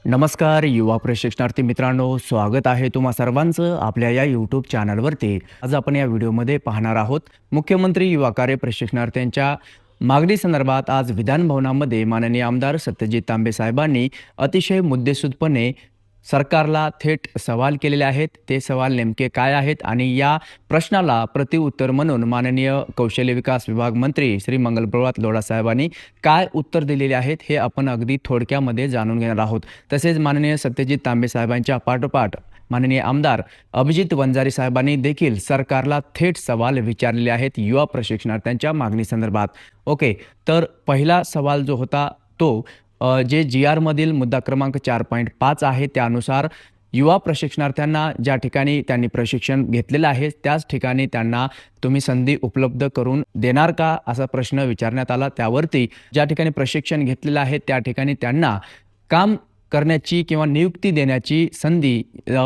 नमस्कार युवा प्रशिक्षणार्थी मित्रांनो, स्वागत आहे तुम्हा सर्वांचं आपल्या या यूट्यूब चॅनलवरती। आज आपण या व्हिडिओमध्ये पाहणार आहोत मुख्यमंत्री युवा कार्य प्रशिक्षणार्थ्यांच्या मागणी संदर्भात आज विधान भवनामध्ये माननीय आमदार सत्यजित तांबे साहेबांनी अतिशय मुद्देसूदपणे सरकारला थेट सवाल केलेले आहेत। ते सवाल नेमके काय आहेत आणि या प्रश्नाला प्रतिउत्तर म्हणून माननीय कौशल्य विकास विभाग मंत्री श्री मंगलप्रभात लोढा साहेबांनी काय उत्तर दिलेले आहेत हे आपण अगदी थोडक्यामध्ये जाणून घेणार आहोत। तसेच माननीय सत्यजित तांबे साहेबांच्या पाठोपाठ माननीय आमदार अभिजित वंजारी साहेबांनी देखील सरकारला थेट सवाल विचारलेले आहेत युवा प्रशिक्षणार्थ्यांच्या मागणी संदर्भात। ओके, तर पहिला सवाल जो होता तो जे जी-आरमधील मुद्दा क्रमांक 4.5 आहे त्यानुसार युवा प्रशिक्षणार्थ्यांना ज्या ठिकाणी त्यांनी प्रशिक्षण घेतलेलं आहे त्याच ठिकाणी त्यांना तुम्ही संधी उपलब्ध करून देणार का, असा प्रश्न विचारण्यात आला। त्यावरती ज्या ठिकाणी प्रशिक्षण घेतलेलं आहे त्या ठिकाणी त्यांना काम करण्याची किंवा नियुक्ती देण्याची संधी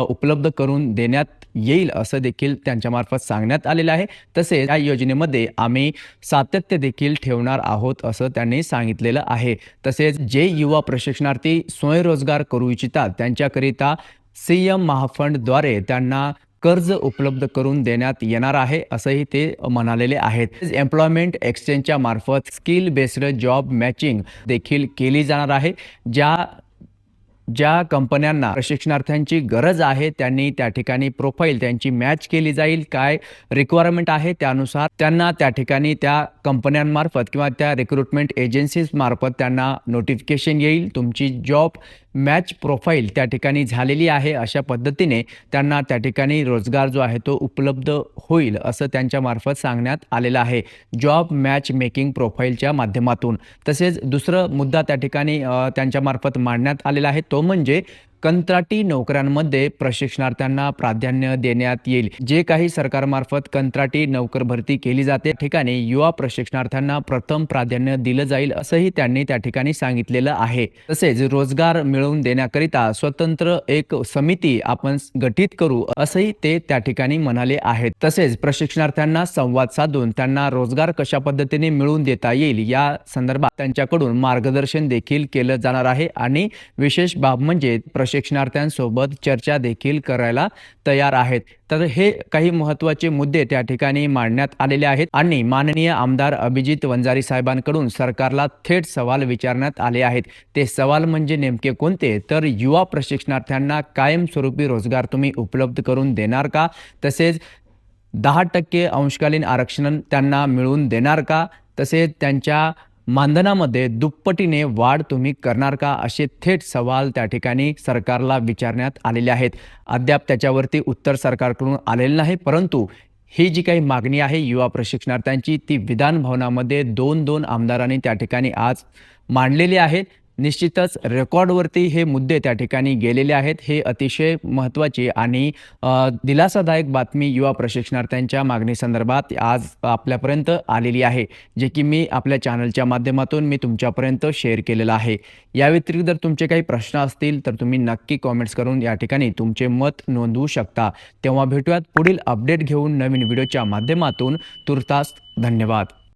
उपलब्ध करून देण्यात येईल असं देखील त्यांच्यामार्फत सांगण्यात आलेलं आहे। तसेच या योजनेमध्ये आम्ही सातत्य देखील ठेवणार आहोत असं त्यांनी सांगितलेलं आहे। तसेच जे युवा प्रशिक्षणार्थी स्वयंरोजगार करू इच्छितात त्यांच्याकरिता सीएम महाफंडद्वारे त्यांना कर्ज उपलब्ध करून देण्यात येणार आहे असंही ते म्हणालेले आहेत। एम्प्लॉयमेंट एक्सचेंजच्या मार्फत स्किल बेस्ड जॉब मॅचिंग देखील केली जाणार आहे। ज्या कंपन्यांना प्रशिक्षणार्थ्यांची गरज आहे त्यांनी त्या ठिकाणी प्रोफाईल त्यांची मॅच केली जाईल। काय रिक्वायरमेंट आहे त्यानुसार त्यांना त्या ठिकाणी त्या कंपन्यांमार्फत किंवा त्या रिक्रुटमेंट एजन्सीज मार्फत त्यांना नोटिफिकेशन येईल। तुमची जॉब मॅच प्रोफाईल त्या ठिकाणी झालेली आहे अशा पद्धतीने त्यांना त्या ठिकाणी रोजगार जो आहे तो उपलब्ध होईल असं त्यांच्यामार्फत सांगण्यात आलेलं आहे, जॉब मॅच मेकिंग प्रोफाईलच्या माध्यमातून। तसेच दुसरं मुद्दा त्या ठिकाणी त्यांच्यामार्फत मांडण्यात आलेला आहे तो म्हणजे कंत्राटी नोकऱ्यांमध्ये प्रशिक्षणार्थ्यांना प्राधान्य देण्यात येईल। जे काही सरकारमार्फत कंत्राटी नोकर भरती केली जाते ठिकाणी युवा प्रशिक्षणार्थ्यांना प्रथम प्राधान्य दिलं जाईल असंही त्यांनी त्या ठिकाणी सांगितलेलं आहे। तसेच रोजगार मिळवून देण्याकरिता स्वतंत्र एक समिती आपण गठीत करू असंही ते त्या ठिकाणी म्हणाले आहेत। तसेच प्रशिक्षणार्थ्यांना संवाद साधून त्यांना रोजगार कशा पद्धतीने मिळवून देता येईल या संदर्भात त्यांच्याकडून मार्गदर्शन देखील केलं जाणार आहे आणि विशेष बाब म्हणजे प्रशिक्षणार्थ्यांसोबत चर्चा देखील करायला तयार आहेत। तर हे काही महत्त्वाचे मुद्दे त्या ठिकाणी मांडण्यात आलेले आहेत आणि माननीय आमदार अभिजित वंजारी साहेबांकडून सरकारला थेट सवाल विचारण्यात आले आहेत। ते सवाल म्हणजे नेमके कोणते, तर युवा प्रशिक्षणार्थ्यांना कायमस्वरूपी रोजगार तुम्ही उपलब्ध करून देणार का, तसेच 10% अंशकालीन आरक्षण त्यांना मिळवून देणार का, तसेच त्यांच्या मानधनामध्ये दुप्पटीने वाढ तुम्ही करणार का, असे थेट सवाल त्या ठिकाणी सरकारला विचारण्यात आलेले आहेत। अद्याप त्याच्यावरती उत्तर सरकारकडून आलेलं नाही, परंतु ही जी काही मागणी आहे युवा प्रशिक्षणार्थ्यांची ती विधान भवनामध्ये दोन आमदारांनी त्या ठिकाणी आज मांडलेली आहे। निश्चितच रेकॉर्डवरती हे मुद्दे त्या ठिकाणी गेलेले आहेत। हे अतिशय महत्त्वाची आणि दिलासादायक बातमी युवा प्रशिक्षणार्थ्यांच्या मागणी संदर्भात आज आपल्यापर्यंत आलेली आहे, जे की मी आपल्या चॅनलच्या माध्यमातून मी तुमच्यापर्यंत शेअर केलेलं आहे। या व्यतिरिक्त जर तुमचे काही प्रश्न असतील तर तुम्ही नक्की कॉमेंट्स करून या ठिकाणी तुमचे मत नोंदवू शकता। तेव्हा भेटूयात पुढील अपडेट घेऊन नवीन व्हिडिओच्या माध्यमातून। तुर्तास धन्यवाद।